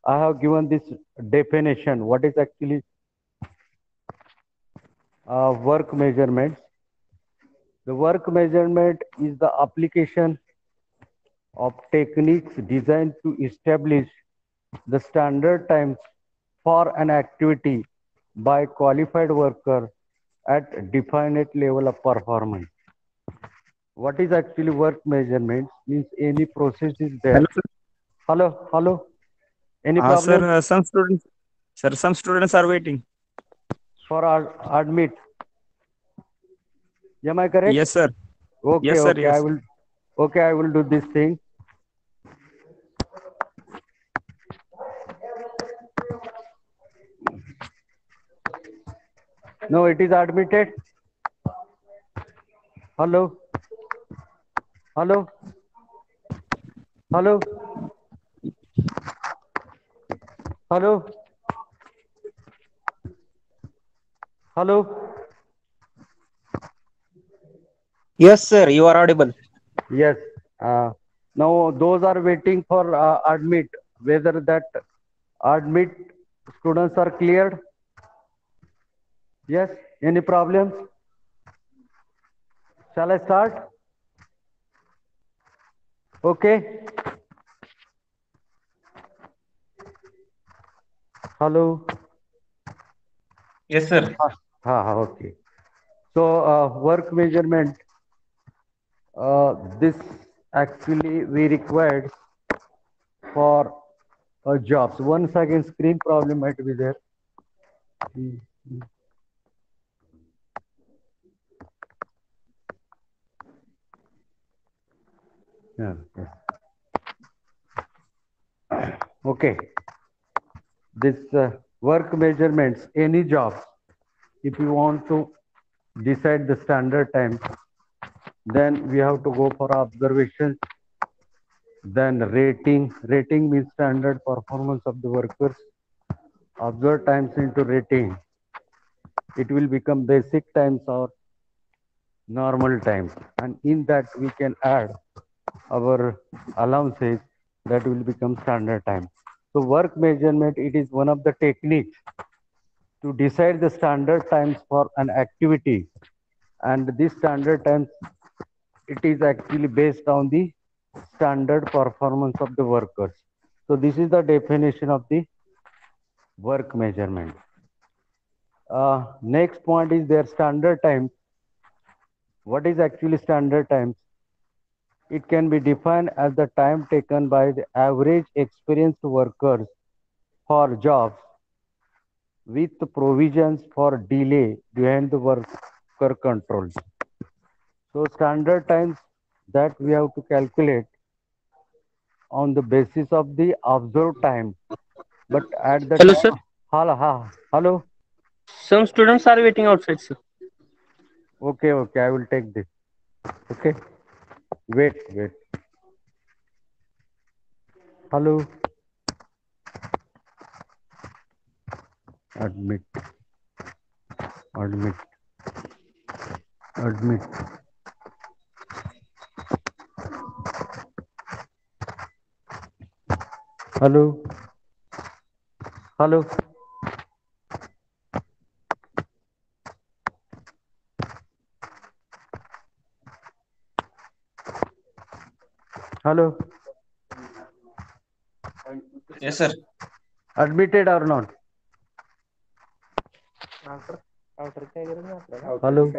I have given this definition. What is actually work measurements? The work measurement is the application of techniques designed to establish the standard times for an activity by qualified worker at definite level of performance. What is actually work measurements? Means any process is there. Hello, sir. Hello, hello. Any Sir, problem some students are waiting. for admit? Am I correct? Yes, sir. Okay, Yes, sir. okay. I Yes. will. Okay, I will do this thing. No, it is admitted. Hello, hello, hello, hello, hello. Yes, sir, you are audible. Yes. Now those are waiting for admit. Whether that admit students are cleared? Yes. Any problems? Shall I start? Okay. Hello. Yes, sir. Okay. So work measurement. This actually we required for jobs. 1 second, screen problem might be there. Hmm. Yeah. Yes. Okay. This work measurements, any job, if you want to decide the standard time, then we have to go for observations, then rating means standard performance of the workers. Observed times into rating, it will become basic times or normal times, and in that we can add our allowances, that will become standard time. So work measurement, it is one of the techniques to decide the standard times for an activity, and this standard times, it is actually based on the standard performance of the workers. So this is the definition of the work measurement. Next point is their standard times. What is actually standard times? It can be defined as the time taken by the average experienced workers for jobs with provisions for delay behind the worker controls. So standard times that we have to calculate on the basis of the observed time. But at the Hello, time, sir. hello. Some students are waiting outside, sir. Okay, okay, I will take this. Okay, wait. Hello, admit, admit, admit. Hello, hello, hello. Yes, sir. Admitted or not? Hello.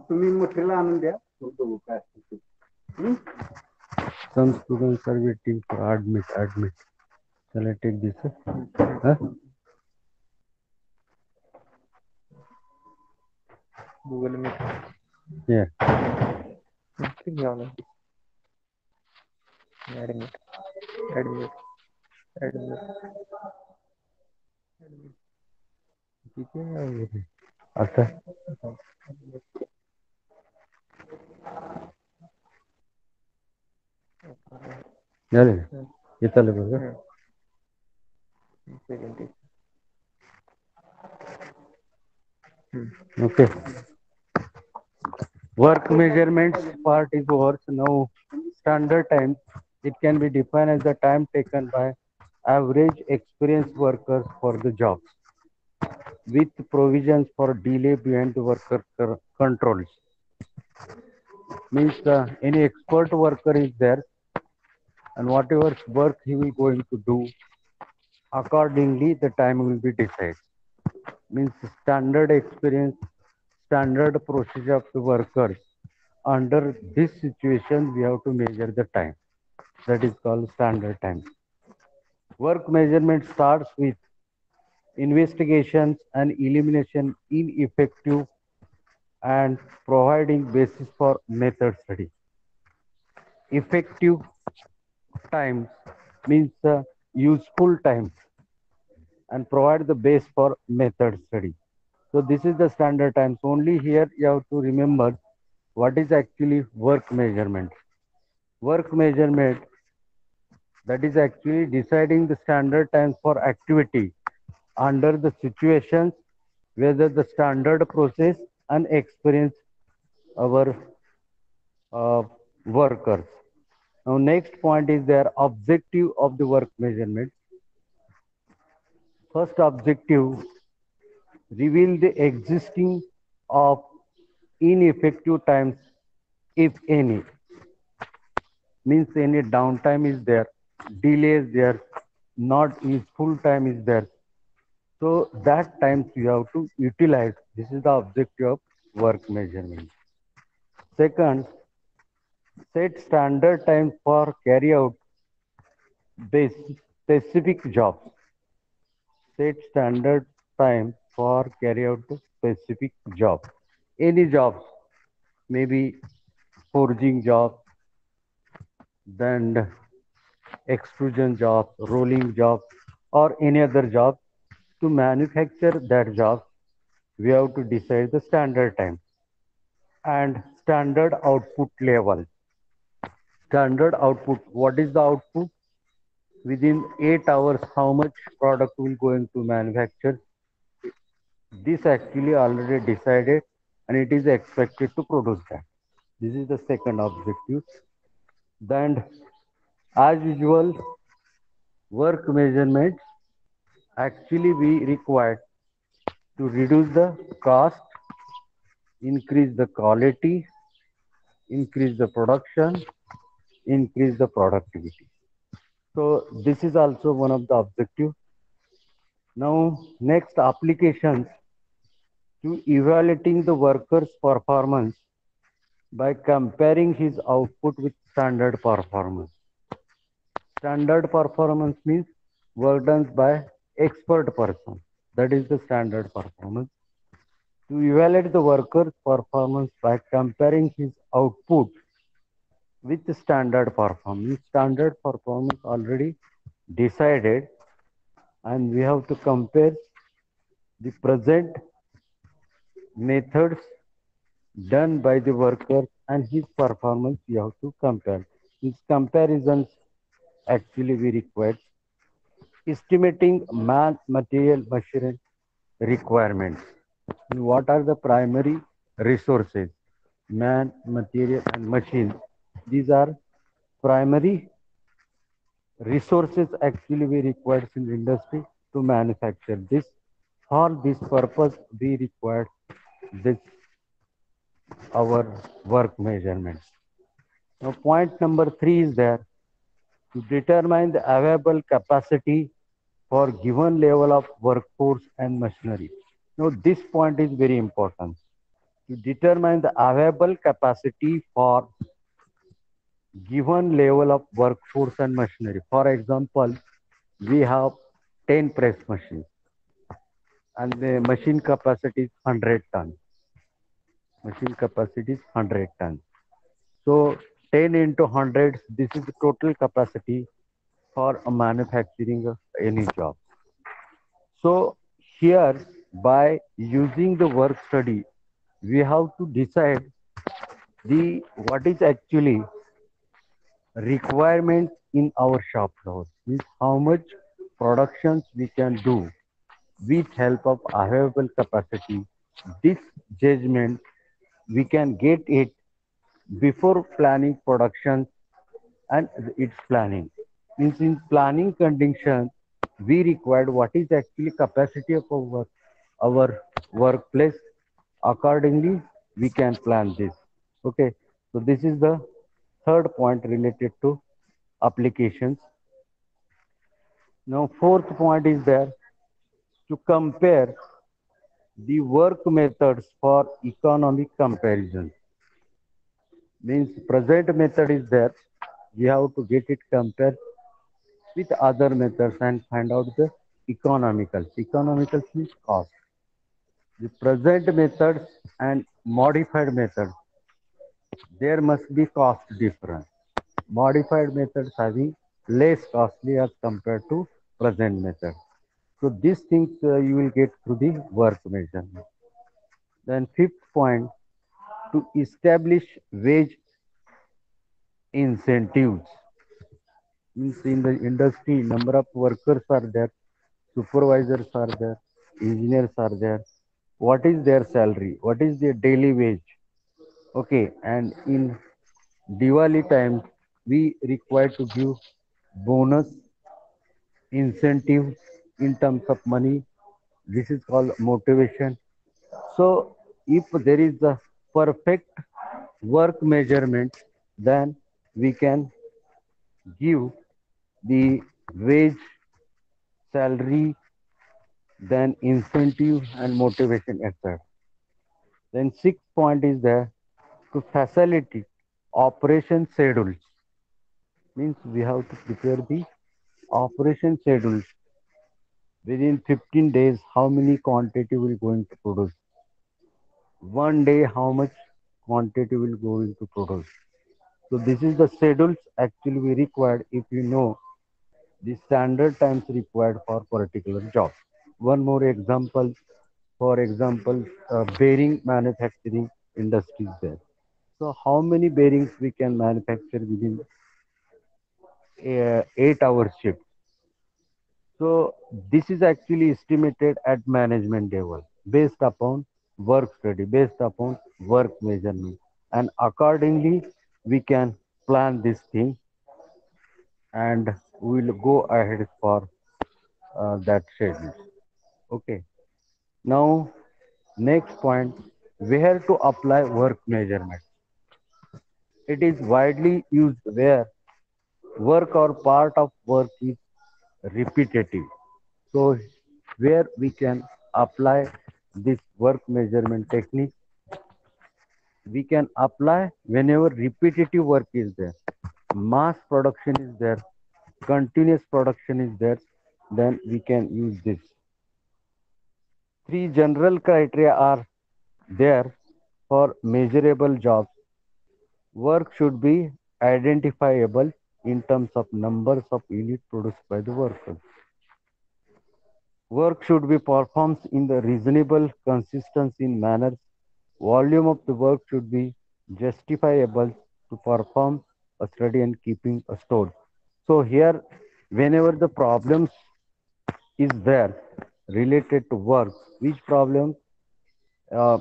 तुम्ही मोठीला आणून द्या बघू काय असतं ते. Some students are waiting for admit. Shall I take this? Huh? Google Meet. Yeah. Click down. Admit. Admit. Admit. किती आहे? आता झाले हे चालू बघा. Okay. Work measurements part is over. Now standard time. It can be defined as the time taken by average experienced workers for the job, with provisions for delay beyond the worker controls. Means any expert worker is there, and whatever work he will going to do, accordingly the time will be decided. Means standard experience, standard procedure of the workers. Under this situation, we have to measure the time. That is called standard time. Work measurement starts with investigations and elimination ineffective and providing basis for method study. Effective times means useful times and provide the base for method study. So this is the standard times. Only here you have to remember what is actually work measurement. Work measurement, that is actually deciding the standard times for activity under the situations whether the standard process and experience our workers. Now next point is their objective of the work measurement. First objective, reveal the existing of ineffective times, if any. Means any downtime is there, delay is there, not useful time is there. So that times you have to utilize. This is the objective of work measurement. Second, set standard time for carry out specific jobs. Set standard time for carry out the specific job. Any jobs, maybe forging job, then extrusion job, rolling job, or any other job. To manufacture that job, we have to decide the standard time and standard output level. Standard output, what is the output? Within 8 hours, how much product will going to manufacture? This actually already decided and it is expected to produce that. This is the second objective. Then as usual, work measurements actually we required to reduce the cost, increase the quality, increase the production, increase the productivity. So this is also one of the objectives. Now next, applications to evaluating the worker's performance by comparing his output with standard performance. Standard performance means work done by expert person. That is the standard performance. To evaluate the worker's performance by comparing his output with the standard performance. Standard performance already decided, and we have to compare the present methods done by the worker and his performance. We have to compare. These comparisons actually we require. Estimating man, material, machine requirements. And what are the primary resources? Man, material, and machine. These are primary resources actually we require in the industry to manufacture this. For this purpose, we require this our work measurements. Now, point number 3 is there to determine the available capacity for given level of workforce and machinery. Now, this point is very important to determine the available capacity for given level of workforce and machinery. For example, we have 10 press machines and the machine capacity is 100 tons. Machine capacity is 100 tons. So 10 into 100, this is the total capacity for manufacturing of any job. So here, by using the work study, we have to decide the what is actually requirement in our shop floor. Means how much productions we can do with help of available capacity. This judgment we can get it before planning production and its planning. Means in planning condition, we required what is actually capacity of our workplace. Accordingly, we can plan this. Okay, so this is the third point related to applications. Now, fourth point is there to compare the work methods for economic comparison. Means present method is there. We have to get it compared with other methods and find out the economicals. Economicals means cost. The present methods and modified methods, there must be cost difference. Modified methods having less costly as compared to present method. So these things you will get through the work measurement. Then fifth point, to establish wage incentives. Means in the industry, number of workers are there, supervisors are there, engineers are there. What is their salary? What is their daily wage? Okay, and in Diwali time, we require to give bonus incentive in terms of money. This is called motivation. So, if there is a perfect work measurement, then we can give the wage, salary, then incentive and motivation, etc. Then sixth point is there to facilitate operation schedules. Means we have to prepare the operation schedules within 15 days. How many quantity will going to produce? One day, how much quantity will going to produce? So this is the schedules actually we required if you know the standard times required for particular job. One more example, for example, bearing manufacturing industry is there. So how many bearings we can manufacture within 8 hour shift? So this is actually estimated at management level based upon work study, based upon work measurement, and accordingly we can plan this thing and we will go ahead for that schedule. Okay. Now next point, where to apply work measurement. It is widely used where work or part of work is repetitive. So where we can apply this work measurement technique, we can apply whenever repetitive work is there, mass production is there, continuous production is there, then we can use this. Three general criteria are there for measurable jobs. Work should be identifiable in terms of numbers of units produced by the worker. Work should be performed in the reasonable consistency in manners. Volume of the work should be justifiable to perform a study and keeping a store. So here, whenever the problems is there related to work, which problem? Uh,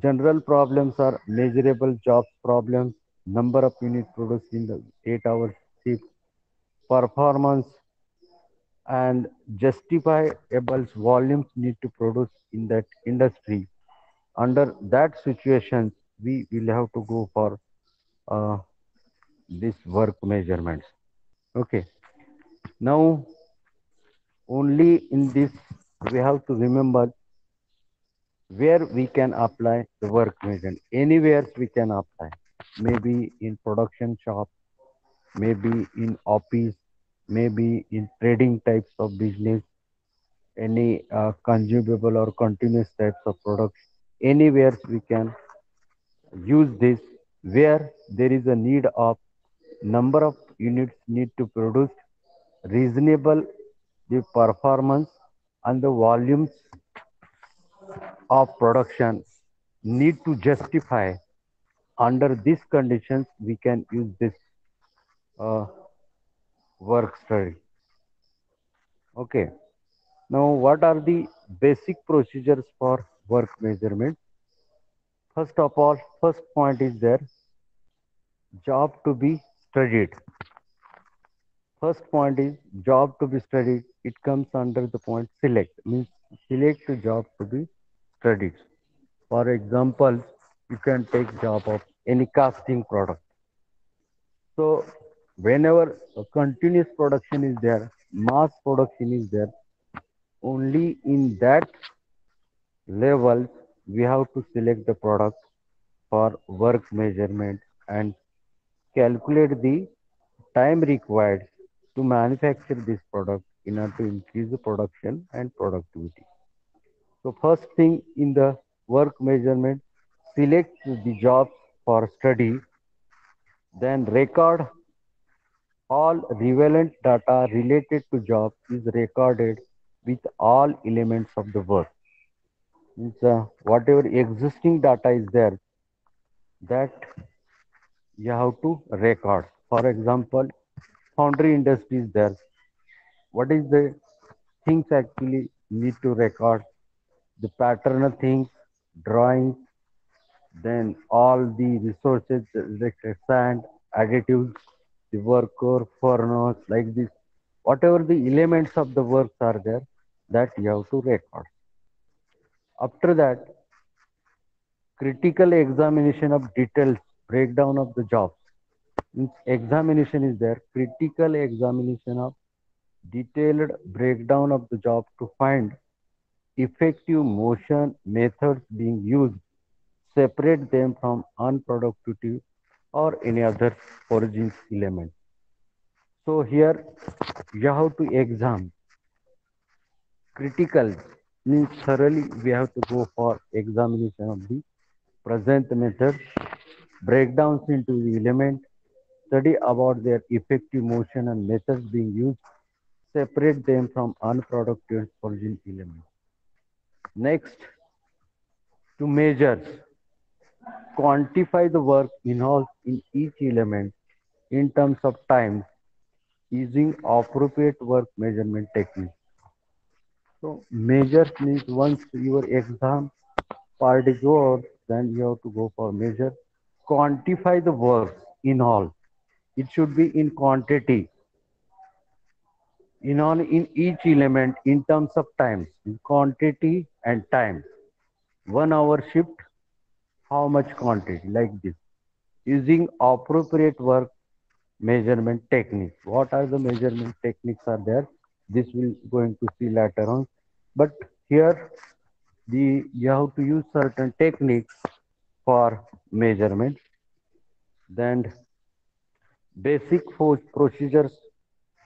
General problems are measurable jobs problems, number of units produced in the 8 hour shift, performance and justifiable volumes need to produce in that industry. Under that situation, we will have to go for uh, this work measurements. Okay. Now, only in this we have to remember where we can apply the work measurement. Anywhere we can apply. Maybe in production shop, maybe in office, maybe in trading types of business, any consumable or continuous types of products. Anywhere we can use this where there is a need of number of units need to produce reasonable the performance and the volumes of production need to justify. Under these conditions we can use this uh, work study. Okay, now what are the basic procedures for work measurement? First of all, first point is there, job to be studied. First point is job to be studied. It comes under the point select, means select the job to be studied. For example, you can take job of any casting product. So whenever a continuous production is there, mass production is there, only in that level we have to select the product for work measurement and calculate the time required to manufacture this product in order to increase the production and productivity. So first thing in the work measurement, select the jobs for study, then record all relevant data related to job is recorded with all elements of the work. Means, whatever existing data is there, that you have to record. For example, foundry industry is there. What is the things actually need to record? The pattern of things, drawings, then all the resources like sand, additives, the worker, furnace, like this. Whatever the elements of the works are there, that you have to record. After that, critical examination of details, breakdown of the jobs. Means examination is there, critical examination of detailed breakdown of the job to find effective motion methods being used, separate them from unproductive or any other origins element. So here you have to examine critical, means thoroughly we have to go for examination of the present method, breakdowns into the element, study about their effective motion and methods being used, separate them from unproductive origin elements. Next, to measure, quantify the work involved in each element in terms of time using appropriate work measurement techniques. So measure means once your exam part is over, then you have to go for measure. Quantify the work in all. It should be in quantity, in all in each element in terms of times, in quantity and time. 1 hour shift, how much quantity, like this. Using appropriate work measurement techniques. What are the measurement techniques are there? This will going to see later on. But here the you have to use certain techniques for measurement. Then basic procedures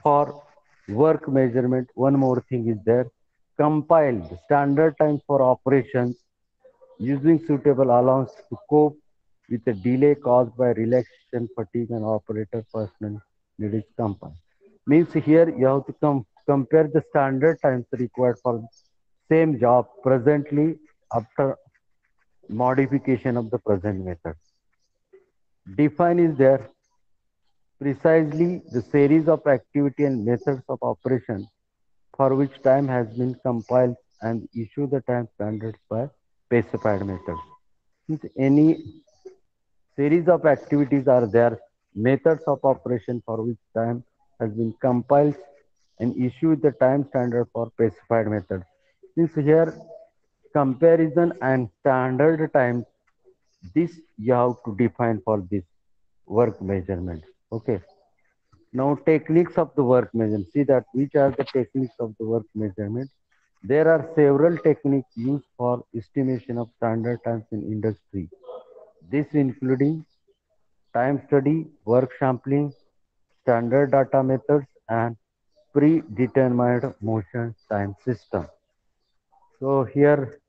for work measurement. One more thing is there. Compiled standard times for operations using suitable allowance to cope with the delay caused by relaxation, fatigue, and operator personal needs compiled. Means here you have to compare the standard times required for same job presently after modification of the present method. Define is there precisely the series of activity and methods of operation for which time has been compiled and issue the time standards by specified methods. Since any series of activities are there, methods of operation for which time has been compiled and issue the time standard for specified methods. Since here comparison and standard times, this you have to define for this work measurement. Okay. Now techniques of the work measurement. See that which are the techniques of the work measurement. There are several techniques used for estimation of standard times in industry. This including time study, work sampling, standard data methods, and predetermined motion time system. So here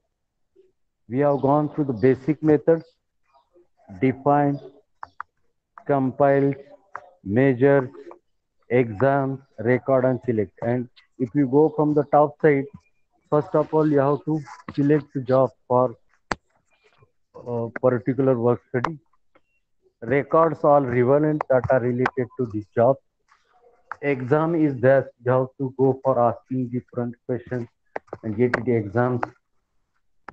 we have gone through the basic methods, define, compile, measure, exam, record, and select. And if you go from the top side, first of all, you have to select the job for a particular work study. Records all relevant data related to this job. Exam is there. You have to go for asking different questions and get the exams,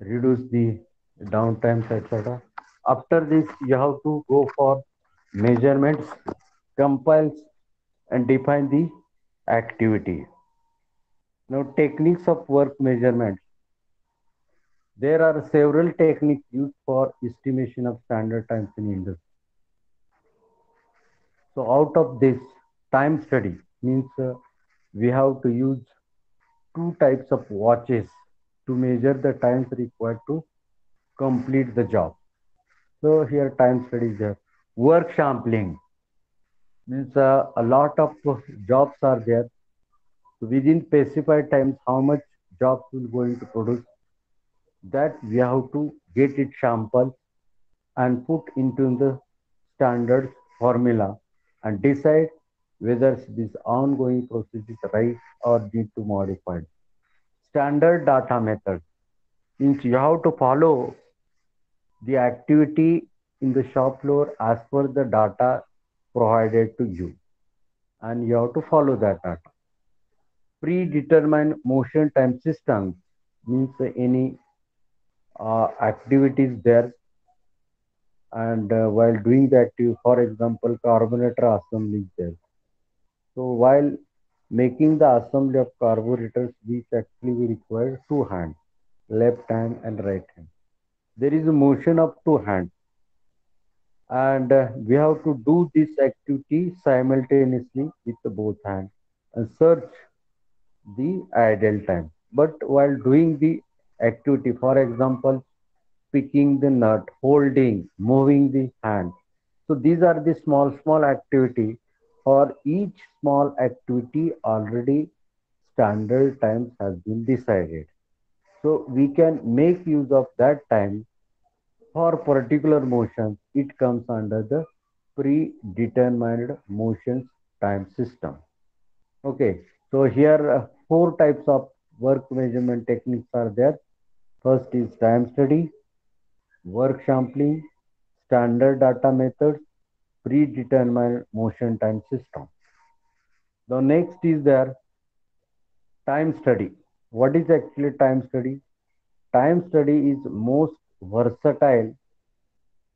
reduce the downtimes, etc. After this, you have to go for measurements, compile and define the activity. Now, techniques of work measurement. There are several techniques used for estimation of standard times in industry. So, out of this, time study means we have to use two types of watches to measure the times required to complete the job. So, here time study is there. Work sampling means a lot of jobs are there. So within specified times, how much jobs will going to produce, that we have to get it sample and put into the standard formula and decide whether this ongoing process is right or need to modify. Standard data method means you have to follow the activity in the shop floor as per the data provided to you, and you have to follow that data. Predetermined motion time systems means any activities there, and while doing the activity, for example, carburetor assembly is there. So while making the assembly of carburetors, which actually we require two hands, left hand and right hand. There is a motion of two hands, and we have to do this activity simultaneously with both hands and search the idle time. But while doing the activity, for example, picking the nut, holding, moving the hand. So these are the small activity. For each small activity, already standard times has been decided. So we can make use of that time for particular motions. It comes under the predetermined motions time system. Okay, so here four types of work measurement techniques are there. First is time study, work sampling, standard data methods, predetermined motion time system. The next is there time study. What is actually time study? Time study is most versatile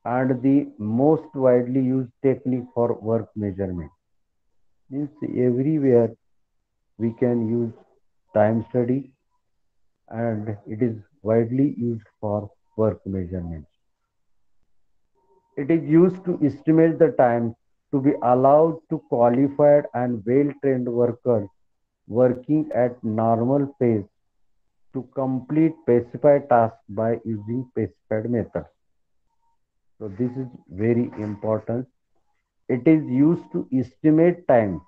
and the most widely used technique for work measurement. Means everywhere we can use time study, and it is widely used for work measurement. It is used to estimate the time to be allowed to qualified and well-trained workers working at normal pace to complete specified tasks by using specified methods. So this is very important. It is used to estimate time.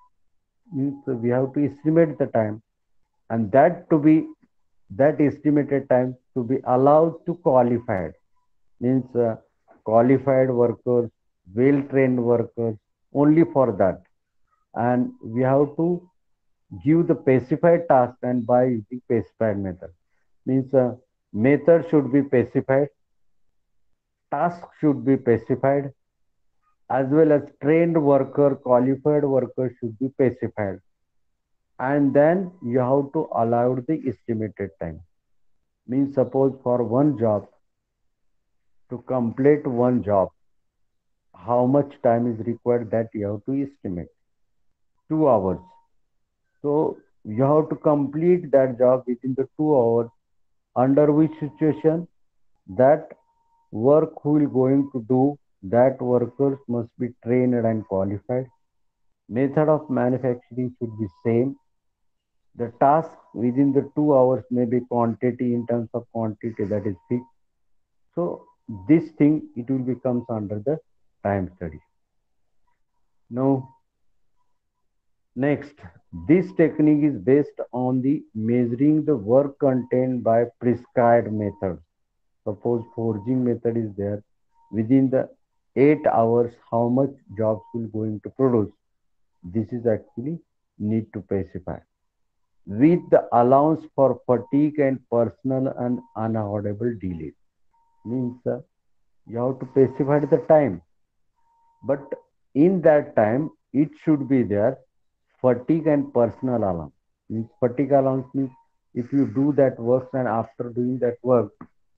Means we have to estimate the time, and that estimated time to be allowed to qualified. Means qualified workers, well-trained workers, only for that. And we have to give the specified task and by using specified method. Means method should be specified, task should be specified, as well as trained worker, qualified worker should be specified. And then you have to allow the estimated time. Means suppose for one job, to complete one job, how much time is required, that you have to estimate. 2 hours. So you have to complete that job within the 2 hours. Under which situation that work who will going to do that workers must be trained and qualified. Method of manufacturing should be same. The task within the 2 hours may be quantity in terms of quantity that is fixed. So this thing it will becomes under the time study. Now next, this technique is based on the measuring the work content by prescribed methods. Suppose forging method is there, within the 8 hours, how much jobs will going to produce. This is actually need to specify. With the allowance for fatigue and personal and unavoidable delays. Means you have to specify the time, but in that time it should be there fatigue and personal allowance. Means fatigue allowance means if you do that work and after doing that work,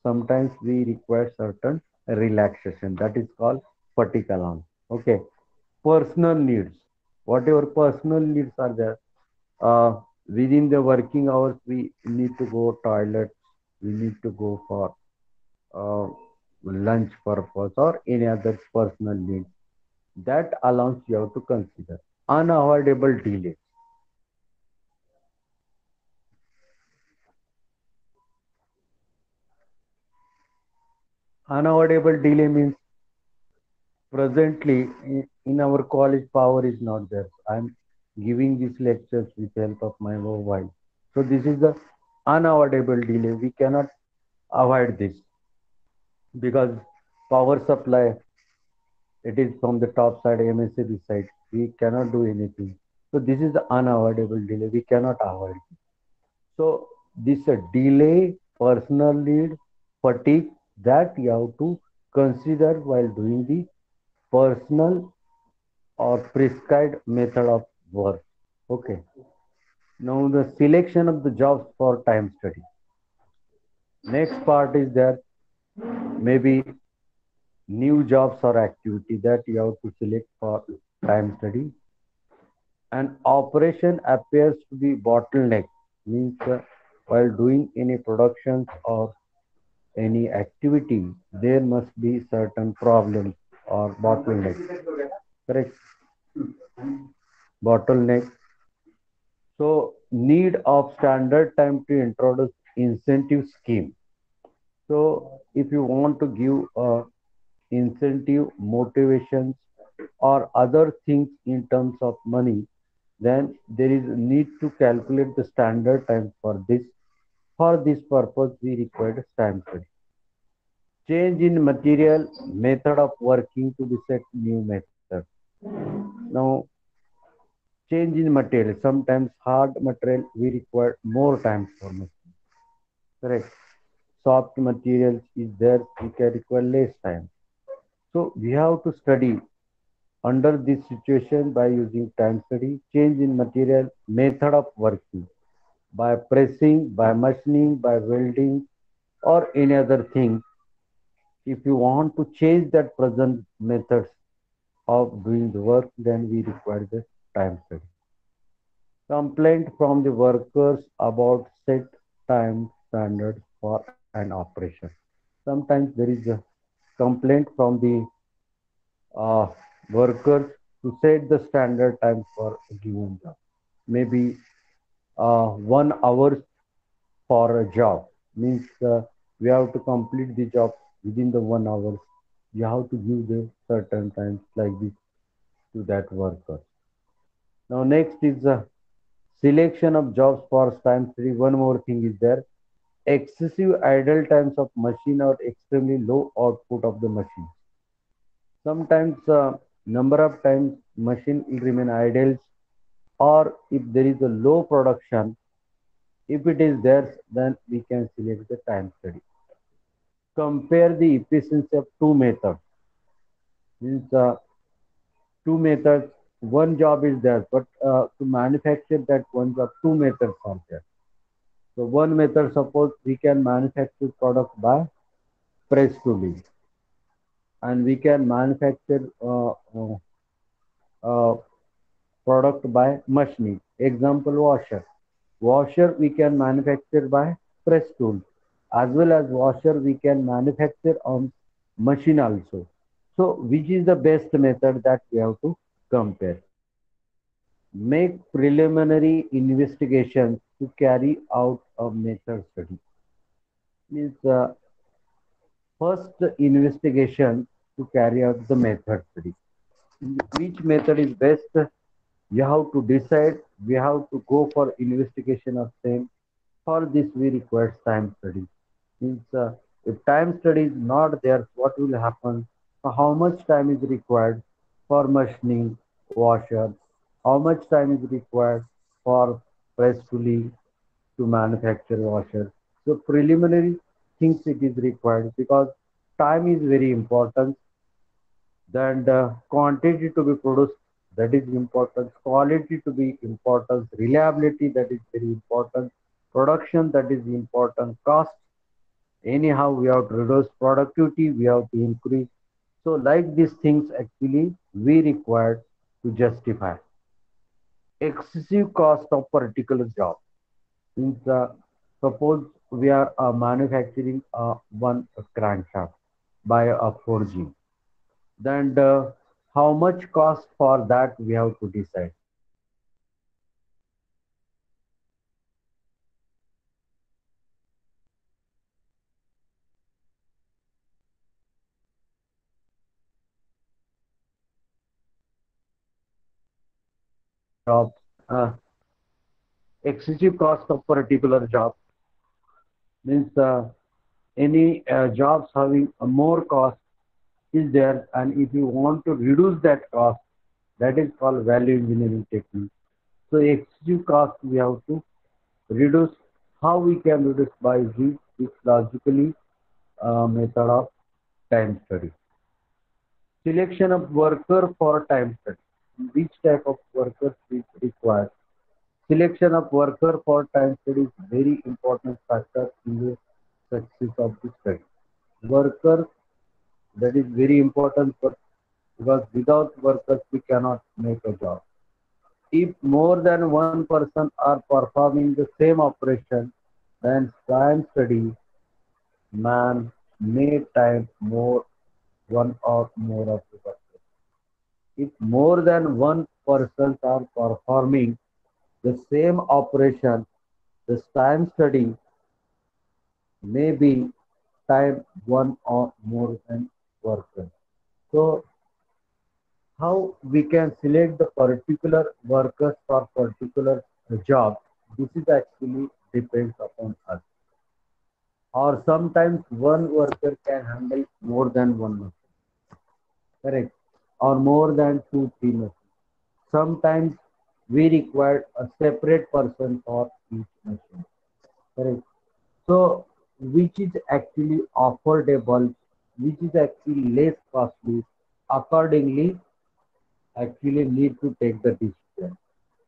sometimes we require certain relaxation. That is called fatigue allowance. Okay. Personal needs. Whatever personal needs are there. Within the working hours, we need to go toilet, we need to go for uh, lunch purpose or any other personal needs. That allowance you have to consider. Unavoidable delay. Unavoidable delay means presently in our college power is not there. I'm giving these lectures with help of my mobile. So this is the unavoidable delay. We cannot avoid this because power supply, it is from the top side, MSAB side. We cannot do anything. So this is the unavoidable delay. We cannot avoid. So this delay, personal need, fatigue, that you have to consider while doing the personal or prescribed method of work. Okay. Now the selection of the jobs for time study. Next part is there maybe new jobs or activity that you have to select for time study. An operation appears to be bottleneck means while doing any productions or any activity, there must be certain problems or bottleneck. Correct? Bottleneck. So need of standard time to introduce incentive scheme. So if you want to give incentive, motivations, or other things in terms of money, then there is a need to calculate the standard time for this. For this purpose, we require time study. Change in material, method of working to be set new method. Now, change in material. Sometimes hard material we require more time for machine. Correct. Soft materials is there we can require less time. So we have to study under this situation by using time study. Change in material, method of working by pressing, by machining, by welding, or any other thing. If you want to change that present methods of doing the work, then we require the time study. Complaint from the workers about set time standards for an operation. Sometimes there is a complaint from the uh, workers to set the standard time for a given job. Maybe 1 hour for a job means we have to complete the job within the 1 hour. You have to give the certain times like this to that worker. Now next is selection of jobs for time study. One more thing is there. Excessive idle times of machine or extremely low output of the machine. Sometimes number of times machine will remain idle or if there is a low production, if it is there, then we can select the time study. Compare the efficiency of two methods. Means two methods, one job is there, but to manufacture that one job, two methods are there. So one method, suppose we can manufacture product by press tooling, and we can manufacture uh, product by machining. Example, washer. Washer we can manufacture by press tool, as well as washer we can manufacture on machine also. So which is the best method that we have to compare? Make preliminary investigations to carry out a method study. Means first investigation to carry out the method study. Which method is best? You have to decide. We have to go for investigation of same. For this, we require time study. Means if time study is not there, what will happen? How much time is required for machining washer? How much time is required for press tooling to manufacture washer? So preliminary things it is required because time is very important. Then the quantity to be produced, that is important. Quality to be important. Reliability, that is very important. Production, that is important. Cost, anyhow we have to reduce. Productivity we have to increase. So like these things actually we required to justify. excessive cost of particular job. Means, suppose we are manufacturing one crankshaft by a forging, then how much cost for that we have to decide. Jobs, excessive cost of particular job means any jobs having a more cost is there, and if you want to reduce that cost, that is called value engineering technique. So excessive cost we have to reduce. How we can reduce by this logically method of time study. Selection of worker for time study. Which type of workers is required? Selection of worker for time study is very important factor in the success of the study. Worker, that is very important for, because without workers we cannot make a job. If more than one person are performing the same operation, then time study man may time more one or more of the workers. If more than one persons are performing the same operation, the time study may be time one or more than workers. So how we can select the particular workers for particular job, this is actually depends upon us. Or sometimes one worker can handle more than one machine, correct? Or more than two, three machines. Sometimes we require a separate person for each machine, correct? So which is actually affordable, which is actually less costly, accordingly actually need to take the decision.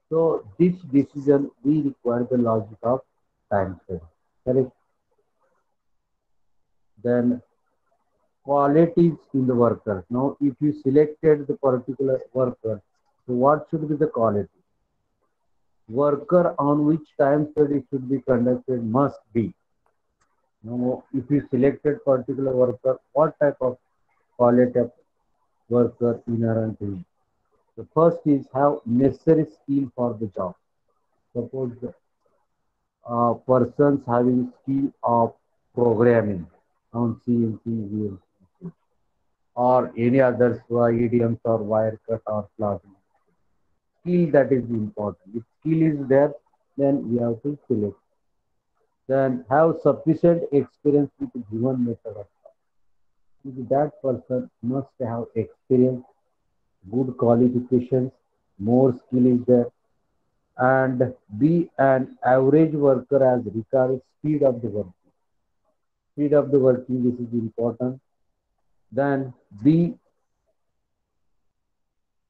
So this decision we require the logic of time study, correct? Then qualities in the worker. Now, if you selected the particular worker, so what should be the quality? Worker on which time study should be conducted must be. Now, if you selected particular worker, what type of quality of worker inherent in? The first is have necessary skill for the job. Suppose persons having skill of programming on CNC, VLC, or any others, idioms or wire cut or plotting. Skill that is important. If skill is there, then we have to select. Then have sufficient experience with given method of thought. If that person must have experience, good qualifications, more skill is there, and be an average worker as regards speed of the work. Speed of the working, this is important. Then be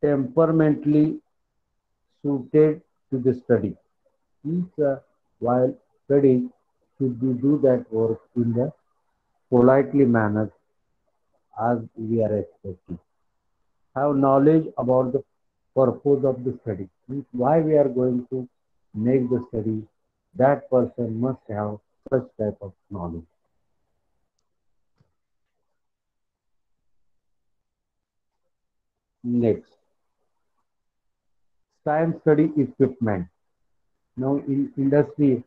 temperamentally suited to the study. Each while studying should we do that work in the politely manner as we are expecting. Have knowledge about the purpose of the study. Means why we are going to make the study. That person must have such type of knowledge. Next, time study equipment. Now in industry,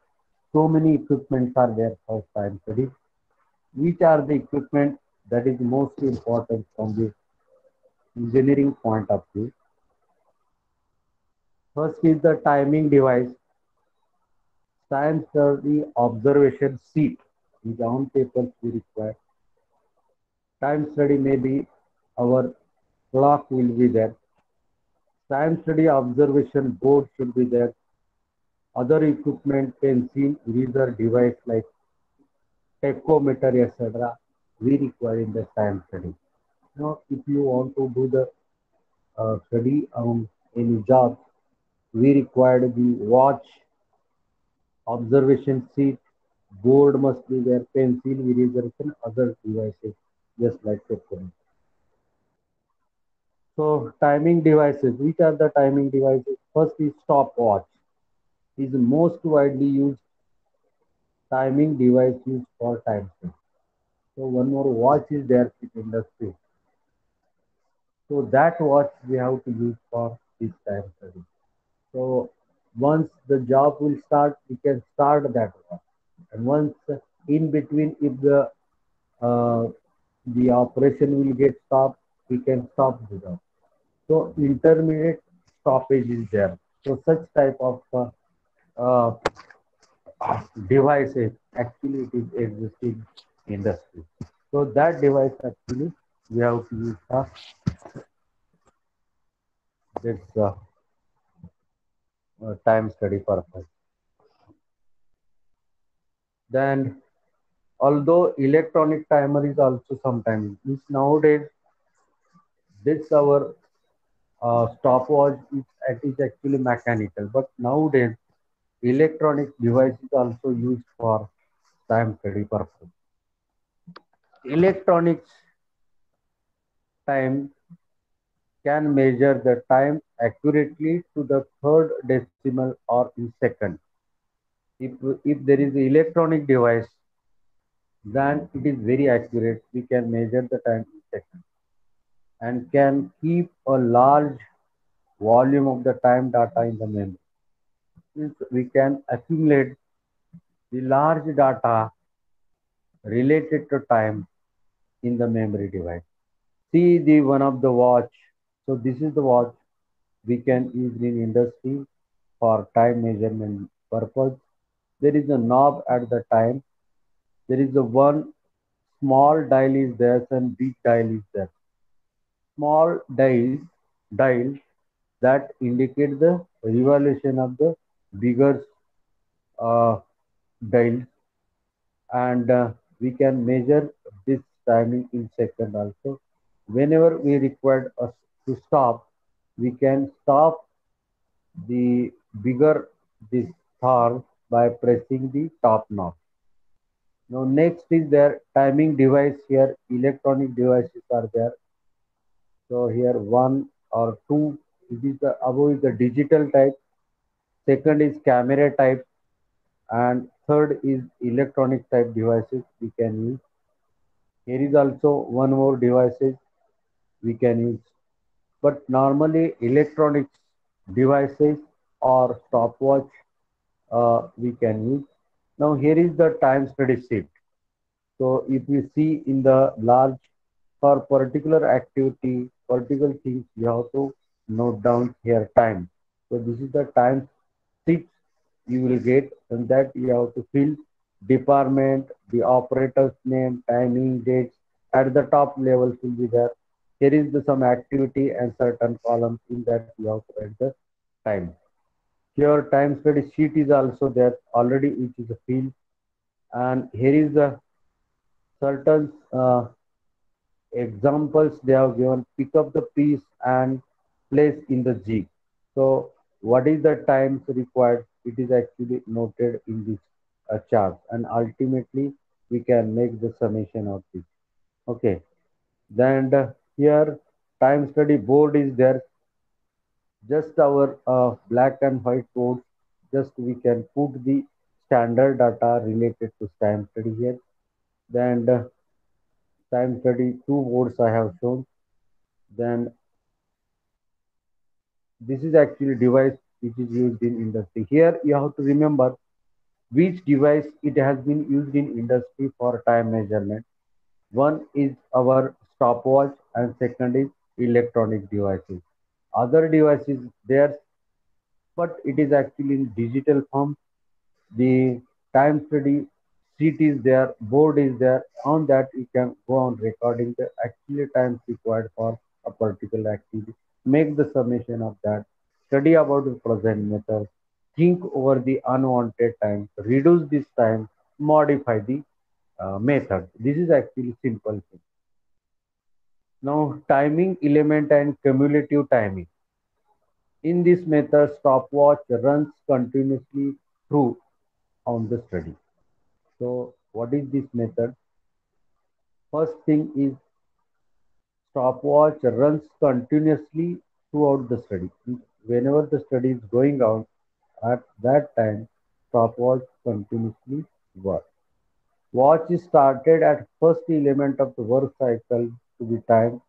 so many equipments are there for time study. Which are the equipment that is most important from the engineering point of view? First is the timing device, time study observation seat. In the on papers we require. Time study maybe our clock will be there. Time study observation board should be there. Other equipment, pencil, eraser device like tachometer, etc. We require in the time study. Now, if you want to do the study on any job, we required the watch, observation seat, board must be there, pencil, eraser, and other devices, just like tachometer. So timing devices, which are the timing devices? First is stopwatch. Is the most widely used timing device used for time study. So one more watch is there in industry. So that watch we have to use for this time study. So once the job will start, we can start that watch. And once in between, if uh, the operation will get stopped, we can stop the job. So intermediate stoppage is there. So such type of uh, devices actually it is existing industry. So that device actually we have to use for this time study purpose. Then although electronic timer is also sometimes used nowadays, this our stopwatch is actually mechanical, but nowadays electronic device is also used for time study purpose. Electronics time can measure the time accurately to the third decimal or in second. If, if there is an electronic device, then it is very accurate. We can measure the time in seconds and can keep a large volume of the time data in the memory. Means we can accumulate the large data related to time in the memory device. See the one of the watch. So this is the watch we can use in industry for time measurement purpose. There is a knob at the time. There is a one small dial is there and big dial is there. Small dial that indicate the revolution of the bigger uh, dial, and we can measure this timing in second also. Whenever we require us to stop, we can stop the bigger this star by pressing the top knob. Now next is their timing device here. Electronic devices are there. So here one or two. It is the above is the digital type. Second is camera type, and third is electronic type devices we can use. Here is also one more devices we can use. But normally electronics devices or stopwatch we can use. Now here is the time study sheet. So if you see in the large for particular activity, particular things, you have to note down here time. So this is the time sheet you will get, and that you have to fill department, the operator's name, timing, dates. At the top levels will be there. Here is the some activity and certain columns in that you have to write the time. Here time study sheet is also there already, which is a field, and here is the certain examples they have given. Pick up the piece and place in the jig. So what is the times required? It is actually noted in this chart, and ultimately we can make the summation of this. Okay. Then here time study board is there. Just our black and white board. Just we can put the standard data related to time study here. Then time study two boards I have shown. Then this is actually device which is used in industry. Here you have to remember which device it has been used in industry for time measurement. One is our stopwatch and second is electronic devices. Other devices there, but it is actually in digital form. The time study sheet is there, board is there. On that, you can go on recording the actual times required for a particular activity. Make the summation of that. Study about the present method. Think over the unwanted time. Reduce this time. Modify the method. This is actually simple thing. Now, timing element and cumulative timing. In this method, stopwatch runs continuously through on the study. So what is this method? First thing is stopwatch runs continuously throughout the study. whenever the study is going on, at that time, stopwatch continuously work. Watch is started at first element of the work cycle to be timed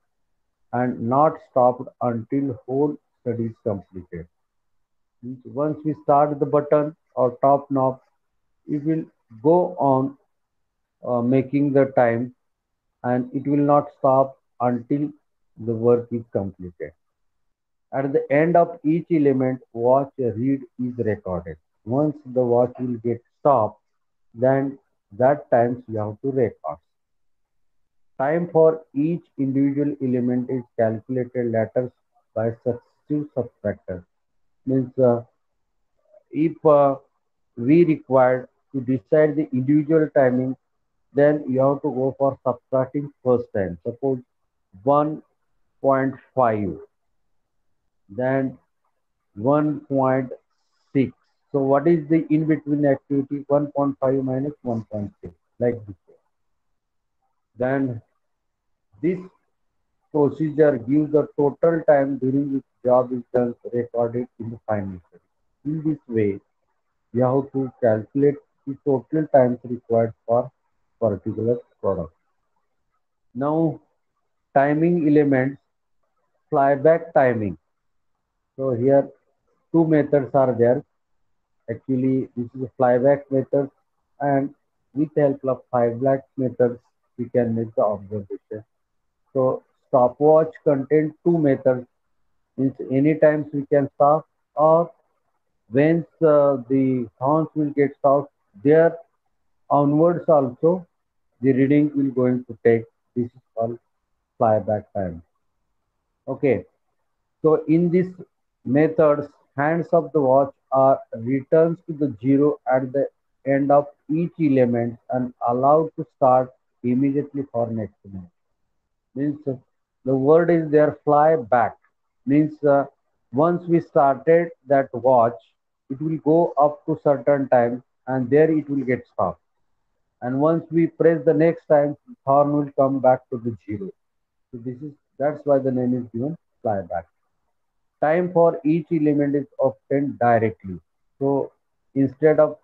and not stopped until whole study is completed. Means once we start the button or top knob, it will go on making the time and it will not stop until the work is completed. At the end of each element, watch read is recorded. Once the watch will get stopped, then that times you have to record. Time for each individual element is calculated later by successive subtractors. Means if we required to decide the individual timing, then you have to go for subtracting first time. Suppose 1.5, then 1.6. So what is the in between activity? 1.5 minus 1.6, like this. Then this procedure gives the total time during which job is done recorded in the final study. In this way, you have to calculate the total times required for particular product. Now, timing elements, flyback timing. So here two methods are there. Actually, this is a flyback method, and with help of flyback methods, we can make the observation. So stopwatch contains two methods. Means any times we can stop, or once the horns will get stopped, there onwards also the reading will going to take. This is called flyback time. Okay. So in this methods, hands of the watch are returns to the zero at the end of each element and allowed to start immediately for next element. Means the word is there fly back. Means once we started that watch, it will go up to certain time and there it will get stopped. And once we press the next time, horn will come back to the zero. So this is that's why the name is given flyback. Time for each element is obtained directly. So instead of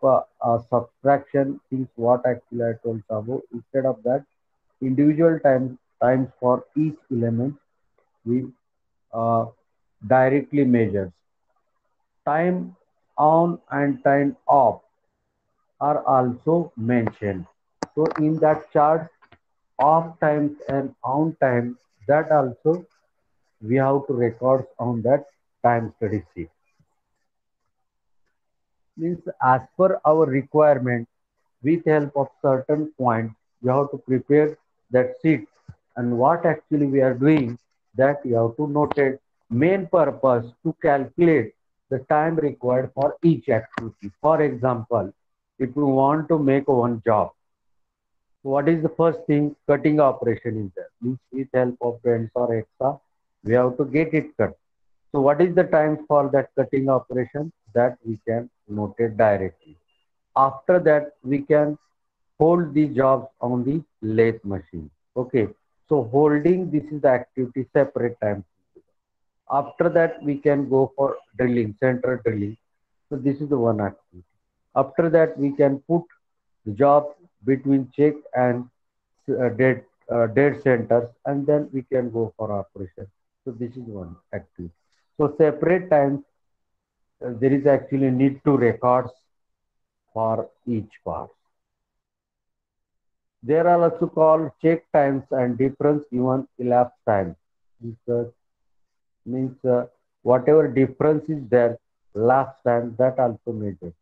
subtraction, things what actually I told Sabu, instead of that, individual times for each element we uh, directly measures. Time on and time off are also mentioned. So in that chart, off times and on times, that also we have to record on that time study sheet. Means as per our requirement, with help of certain points, you have to prepare that sheet and what actually we are doing, that you have to note it. Main purpose to calculate the time required for each activity. For example, if you want to make one job, what is the first thing? Cutting operation is there. Means with help of pens or extra, we have to get it cut. So what is the time for that cutting operation? That we can note it directly. After that, we can hold the jobs on the lathe machine. Okay. So holding, this is the activity separate time. After that, we can go for drilling, center drilling. So this is the one activity. After that, we can put the job between check and dead centers, and then we can go for operation. So this is one activity. So separate times, there is actually need to records for each part. There are also called check times and difference given elapsed time. Because means whatever difference is there, last time that also measured.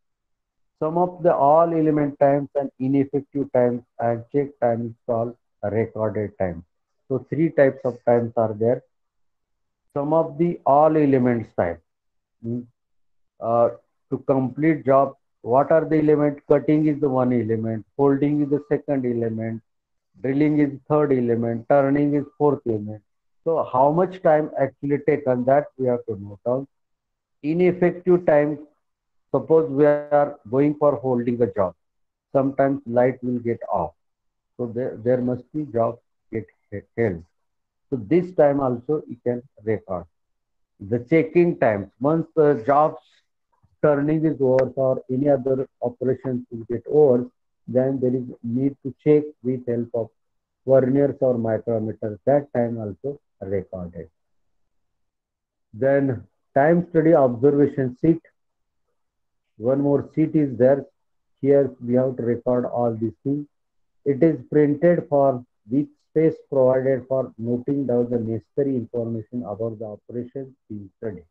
Some of the all element times and ineffective times and check time is called recorded time. So three types of times are there. Some of the all elements time. Means, uh, to complete job, what are the element? Cutting is the one element, folding is the second element, drilling is third element, turning is fourth element. So how much time actually taken, that we have to note down. Ineffective time, suppose we are going for holding a job, sometimes light will get off. So there must be job get held. So this time also you can record. The checking times. Once the job's turning is over or any other operations will get over, then there is need to check with help of verniers or micrometers. That time also recorded. Then time study observation sheet. One more sheet is there. Here we have to record all these things. It is printed for with space provided for noting down the necessary information about the operations being studied.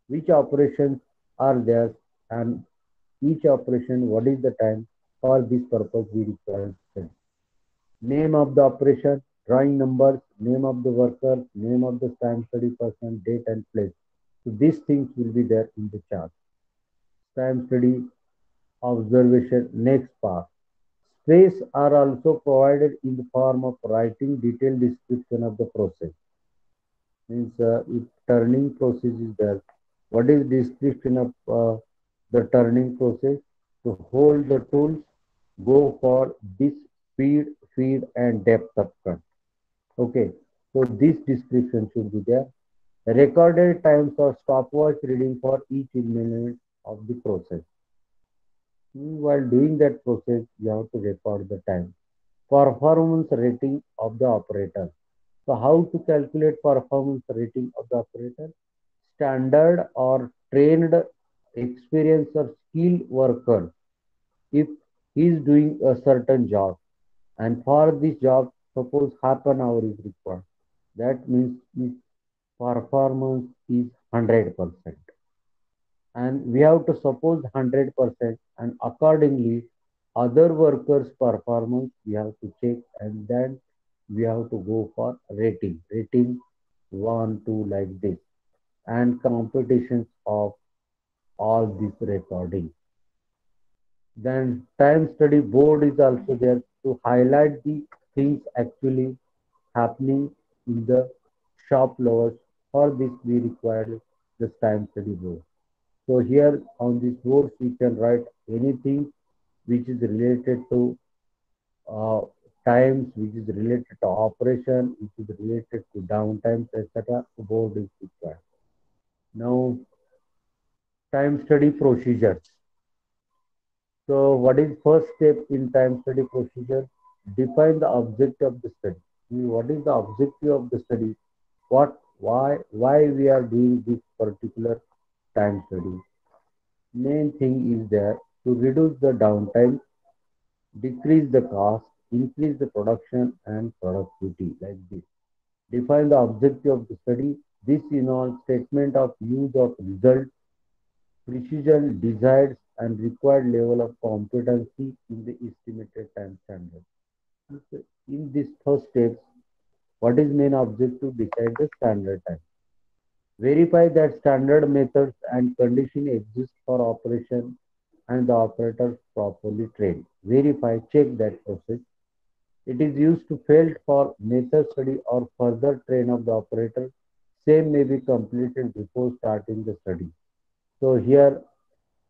Which operations are there and each operation, what is the time for this purpose we require to study. Name of the operation, drawing numbers, name of the worker, name of the time study person, date and place. So these things will be there in the chart. Time study observation, next part. Space are also provided in the form of writing detailed description of the process. Means if turning process is there, what is description of the turning process? To hold the tools, go for this speed, feed, and depth of cut. Okay, so this description should be there. Recorded times or stopwatch reading for each element of the process. While doing that process, you have to record the time. Performance rating of the operator. So how to calculate performance rating of the operator? Standard or trained, experienced or skilled worker. If he is doing a certain job and for this job, suppose half an hour is required. That means his performance is 100%. And we have to suppose 100% and accordingly other workers performance we have to check and then we have to go for rating 1 2 like this and competitions of all this recording. Then time study board is also there to highlight the things actually happening in the shop levels. For this we require the time study board. So here on this board we can write anything which is related to uh, times, which is related to operation, which is related to downtimes, etc. Board is required. Now, time study procedures. So, what is first step in time study procedure? Define the objective of the study. What is the objective of the study? Why we are doing this particular time study? Main thing is there to reduce the downtime, decrease the cost, increase the production and productivity like this. Define the objective of the study. This involves statement of use of result, precision, desired and required level of competency in the estimated time standard. In this first step, what is main objective? Decide the standard time. Verify that standard methods and condition exist for operation and the operators properly trained. Verify, check that process. It is used to field for method study or further train of the operator. Same may be completed before starting the study. So here,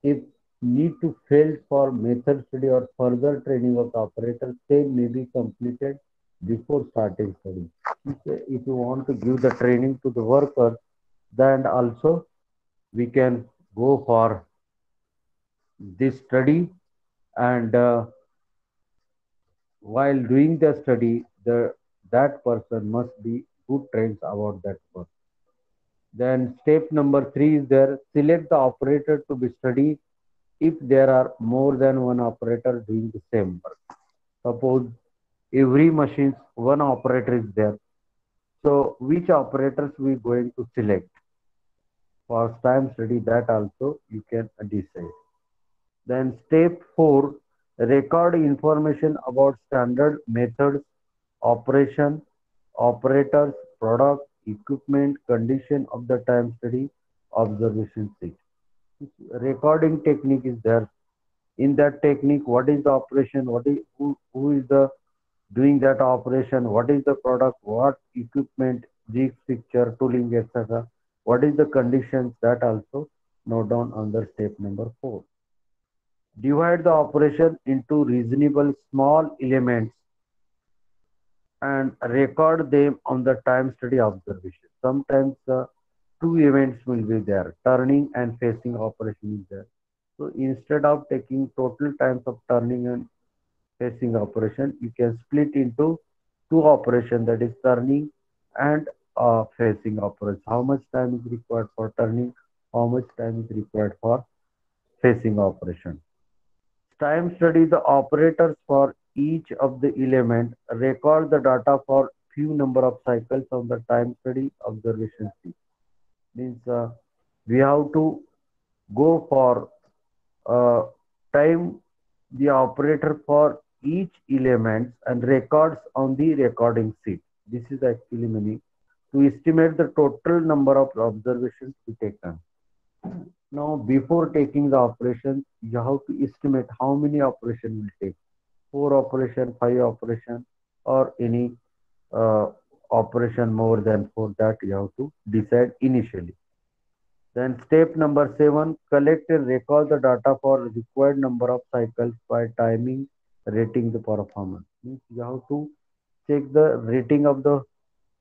if need to field for method study or further training of the operator, same may be completed before starting study. If you want to give the training to the worker, then also we can go for this study and while doing the study, that person must be good trained about that work. Then step number 3 is there. Select the operator to be studied if there are more than one operator doing the same work. Suppose every machine one operator is there. So which operators we going to select for time study, that also you can decide. Then step 4, record information about standard methods, operation, operators, product, equipment, condition of the time study, observation sheet. Recording technique is there. In that technique, what is the operation, who is the doing that operation, what is the product, what equipment, jigs, fixture, tooling, etc. What is the conditions, that also note down under step number 4. Divide the operation into reasonable small elements and record them on the time study observation. Sometimes two events will be there, turning and facing operation is there. So instead of taking total times of turning and facing operation, you can split into two operations, that is turning and facing operation. How much time is required for turning? How much time is required for facing operation? Time study the operators for each of the element, record the data for few number of cycles on the time study observation sheet. Means we have to go for uh, time the operator for each element and records on the recording sheet. This is actually meaning to estimate the total number of observations to take taken. Now, before taking the operation, you have to estimate how many operation will take. 4 operation, 5 operation, or any uh, operation more than 4, that you have to decide initially. Then step number 7, collect and record the data for required number of cycles by timing, rating the performance. Means you have to check the rating of the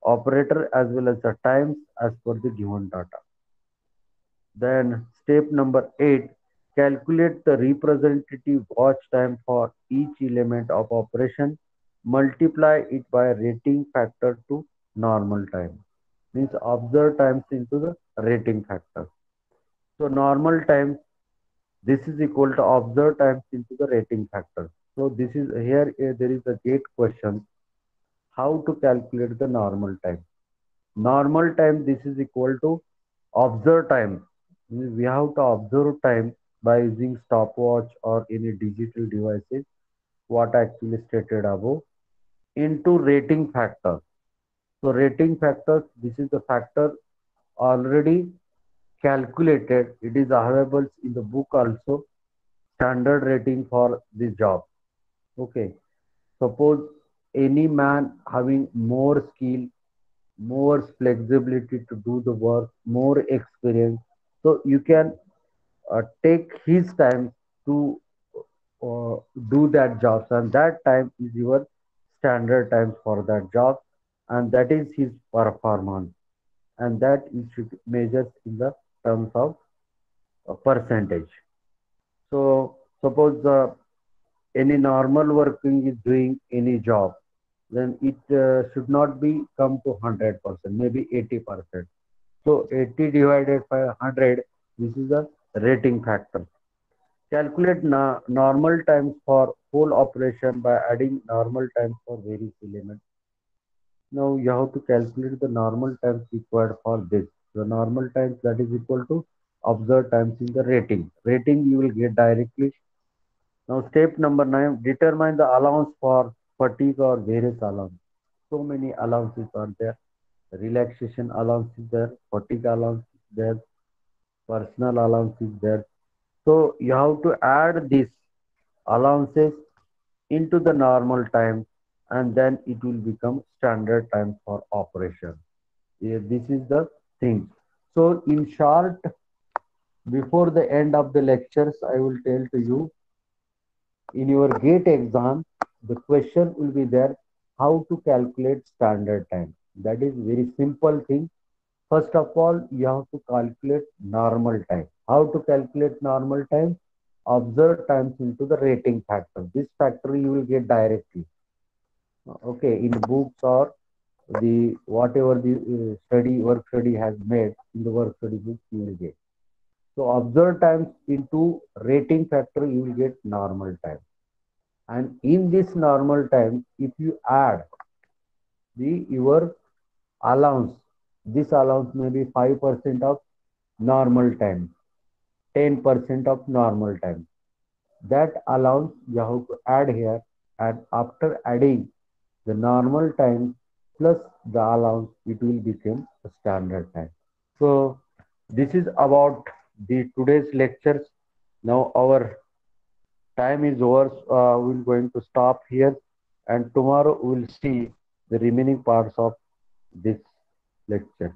operator as well as the times as per the given data. Then step number 8, calculate the representative watch time for each element of operation. Multiply it by rating factor to normal time. Means observe times into the rating factor. So normal time, this is equal to observed times into the rating factor. So this is here, there is a gate question. How to calculate the normal time? Normal time, this is equal to observed time. We have to observe time by using stopwatch or any digital devices, what actually stated above, into rating factor. So rating factor, this is the factor already calculated. It is available in the book also, standard rating for this job. Okay. Suppose any man having more skill, more flexibility to do the work, more experience. So you can take his time to uh, do that job, and that time is your standard time for that job, and that is his performance, and that you should measure in the terms of percentage. So suppose any normal working is doing any job, then it should not be come to 100%, maybe 80%. So 80 divided by 100, this is the rating factor. Calculate normal times for whole operation by adding normal times for various elements. Now you have to calculate the normal times required for this. The normal times, that is equal to observed times in the rating. Rating you will get directly. Now step number 9, determine the allowance for fatigue or various allowance. So many allowances are there. Relaxation allowance is there, fatigue allowance is there, personal allowance is there. So you have to add these allowances into the normal time, and then it will become standard time for operation. Yeah, this is the thing. So in short, before the end of the lectures, I will tell to you, in your GATE exam, the question will be there, how to calculate standard time. That is very simple thing. First of all, you have to calculate normal time. How to calculate normal time? Observe times into the rating factor. This factor you will get directly. Okay, in books or the whatever the work study has made in the work study book, you will get. So observe times into rating factor, you will get normal time. And in this normal time, if you add the your allowance, this allowance may be 5% of normal time, 10% of normal time. That allowance you have to add here, and after adding the normal time plus the allowance, it will become a standard time. So this is about the today's lectures. Now our time is over. We're going to stop here, and tomorrow we'll see the remaining parts of this lecture.